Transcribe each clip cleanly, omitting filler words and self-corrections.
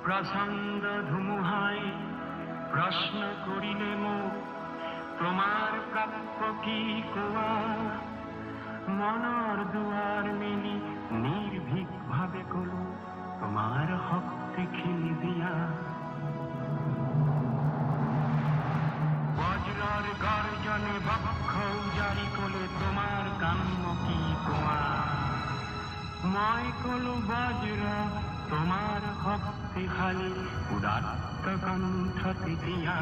প্রচণ্ড ধুমুহায় প্রশ্ন করিলে মুখ তোমার প্রাপ্য কি কোয়া মনর দুয়ার মেলি নির্ভীক ভাবে কলু তোমার হকতে খিলি দিয়া বজ্রর গর্জনে বক্ষ জারি কোলে তোমার কাম্য কি কোয়া ময় কলু বজ্র তোমার হকতে খালি উদাত্ত কণ্ঠ দিয়া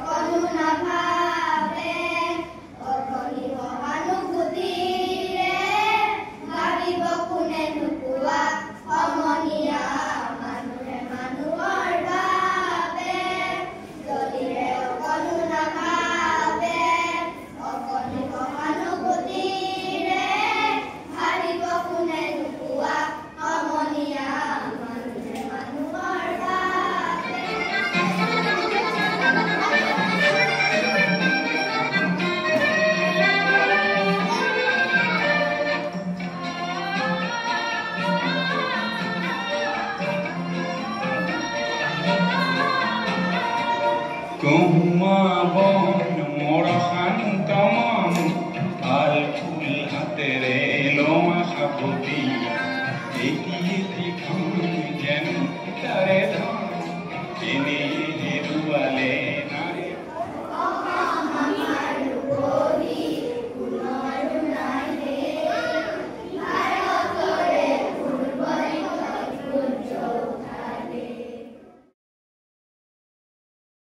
করুণা ভাই